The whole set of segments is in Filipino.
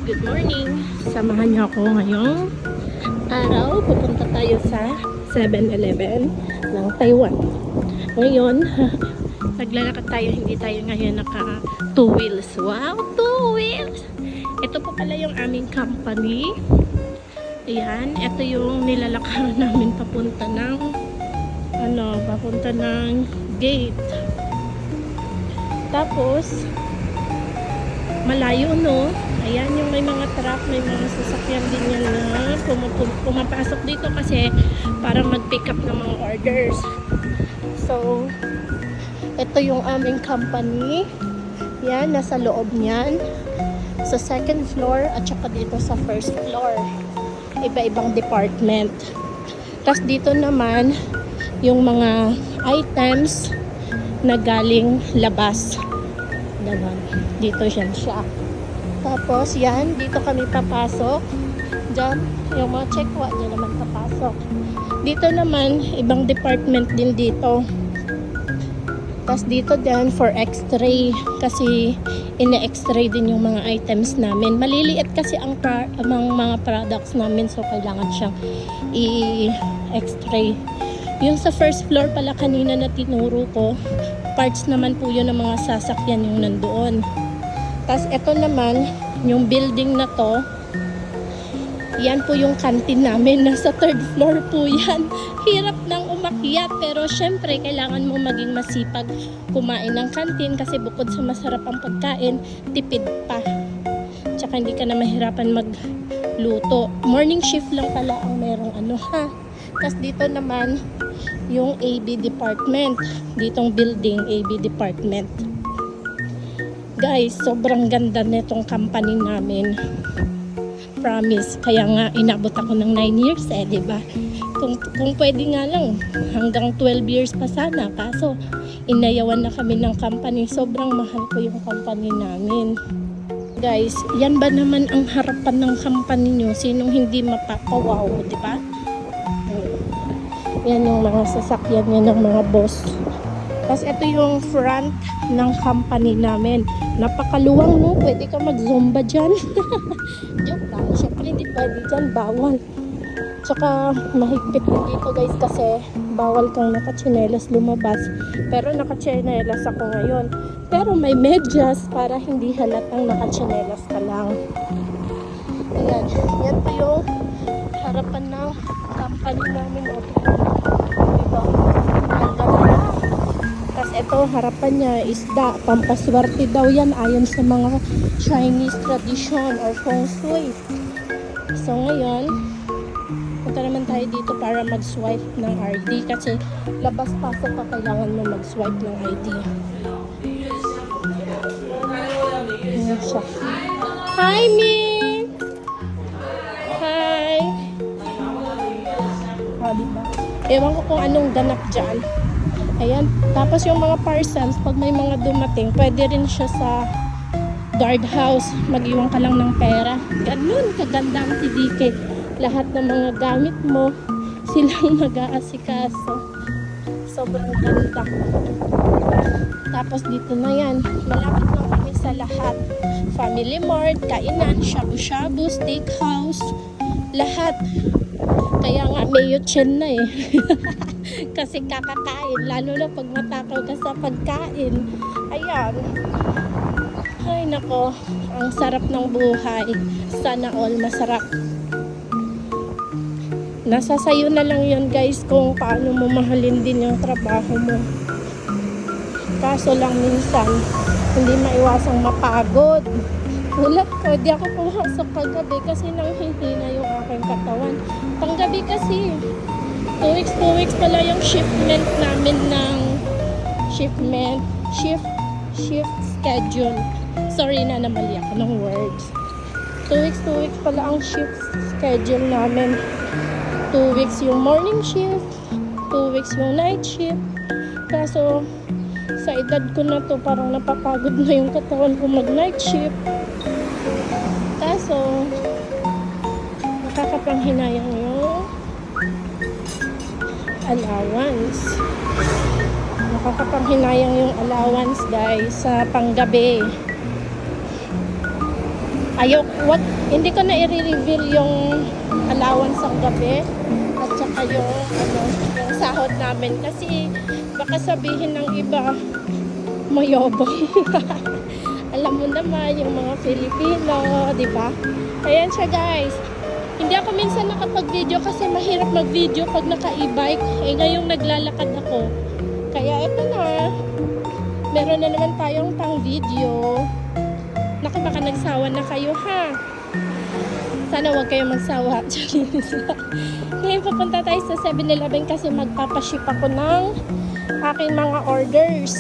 Good morning! Samahan niyo ako ngayong araw. Pupunta tayo sa 7-Eleven ng Taiwan. Ngayon, naglalakad tayo. Hindi tayo ngayon naka 2 wheels. Wow! 2 wheels! Ito po pala yung aming company. Ayan. Ito yung nilalakaran namin papunta ng gate. Tapos, malayo, no? Ayan, yung may mga truck, may mga sasakyan din yan na pumapasok dito kasi para mag-pick up ng mga orders. So, ito yung aming company. Yan, nasa loob niyan. Sa second floor at saka dito sa first floor. Iba-ibang department. Tapos dito naman, yung mga items na galing labas. Ganon. Dito siya. Tapos yan, dito kami papasok. Diyan, yung mga checkwa niya naman papasok. Dito naman, ibang department din dito. Tapos dito din for x-ray. Kasi ina-x-ray din yung mga items namin. Maliliit kasi ang mga products namin. So kailangan siyang i-x-ray. Yung sa first floor pala kanina na tinuro ko, parts naman po yun ng mga sasakyan yung nandoon. Tapos ito naman, yung building na to, yan po yung canteen namin. Nasa third floor po yan. Hirap nang umakyat, pero syempre kailangan mo maging masipag kumain ng canteen kasi bukod sa masarap ang pagkain, tipid pa. Tsaka hindi ka na mahirapan magluto. Morning shift lang pala ang merong Tapos dito naman, yung AB department. Ditong building, AB department. Guys, sobrang ganda nitong company namin. Promise. Kaya nga, inabot ako ng 9 years diba? Kung pwede nga lang, hanggang 12 years pa sana. Kaso, inayawan na kami ng company. Sobrang mahal ko yung company namin. Guys, yan ba naman ang harapan ng company nyo? Sinong hindi mapapawaw, diba? Yan yung mga sasakyan niya ng mga boss. Tapos ito yung front ng company namin. Napakaluwang, no? Pwede ka mag-zumba dyan. Joke lang. Siyempre hindi pwede dyan. Bawal. Tsaka mahigpit din dito guys kasi bawal kang nakatsinelas lumabas. Pero nakatsinelas ako ngayon. Pero may medyas para hindi halatang nakatsinelas ka lang. Ayan. Yan po yung harapan ng company namin. Diba? Tapos ito, harapan niya, isda. Pampaswerte daw yan ayon sa mga Chinese tradition or feng shui. So ngayon, punta naman tayo dito para mag-swipe ng ID kasi labas-pasok pa kailangan mo mag-swipe ng ID. Ayan siya. Hi, Min! Hi! Diba? Ewan ko kung anong ganap dyan. Ayan. Tapos yung mga parcels, pag may mga dumating, pwede rin siya sa guardhouse. Mag-iwan ka lang ng pera. Ganun, kaganda ang TDK. Lahat ng mga gamit mo, silang mag-aasikaso. Sobrang ganda. Tapos dito na yan. Malapit lang kami sa lahat. Family Mart, kainan, shabu-shabu, steakhouse, lahat. Kaya nga, may yutchen na kasi kakakain. Lalo na pag matakaw ka sa pagkain. Ayan. Ay, nako. Ang sarap ng buhay. Sana all masarap. Nasa sayo na lang yun guys kung paano mo mahalin din yung trabaho mo. Kaso lang minsan, hindi maiwasang mapagod. Ulat ko, di ako pumasok kagabi kasi nanghihina yung aking katawan. Panggabi kasi, 2 weeks pala yung shipment namin ng shift schedule. Sorry na namali ako ng words. 2 weeks pala ang shift schedule namin. 2 weeks yung morning shift, 2 weeks yung night shift. Kaso, sa edad ko na to, parang napapagod na yung katawan ko mag-night shift. Kaso, nakakapanghinayang yung allowance. Nakakapanghinayang yung allowance guys sa panggabi. Hindi ko na i-reveal yung allowance ang gabi at saka yung yung sahod namin kasi baka sabihin ng iba mayabang. Alam mo naman yung mga Filipino, di ba? Ayan siya guys. Hindi ako minsan nakapag-video kasi mahirap mag-video pag naka-e-bike. Ngayong naglalakad ako. Kaya ito na. Meron na naman tayong pang-video. Naku, baka nagsawa na kayo ha. Sana huwag kayong magsawa. Ngayon pupunta tayo sa 7-Eleven kasi magpapaship ako ng aking mga orders.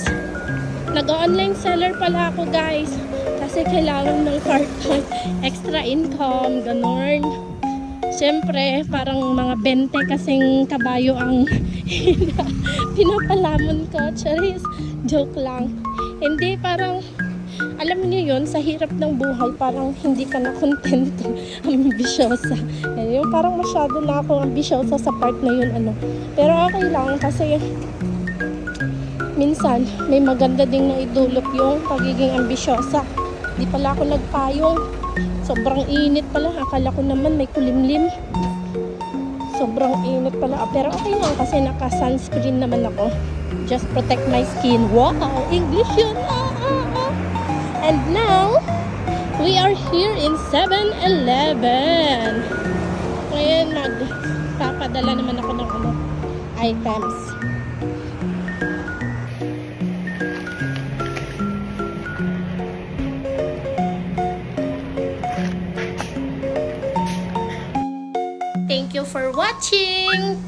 Nag-online seller pala ako guys. Kasi kailangan ng part-time extra income. Ganon. Siyempre, parang mga 20 kasing kabayo ang pinapalamon ko. Charis, joke lang. Hindi, parang alam niyo yun, sa hirap ng buhay, parang hindi ka na kontento, ambisyosa. Yung parang masyado na akong ambisyosa sa part na yun, Pero okay lang kasi minsan may maganda ding naidulot yung pagiging ambisyosa. Di pala ako nagpayong. Sobrang init pala. Akala ko naman may kulimlim. Sobrang init pala. Pero okay lang kasi naka-sunscreen naman ako. Just protect my skin. Wow! English yun! And now, we are here in 7-Eleven. Ngayon, magpapadala naman ako ng items. Thank you for watching.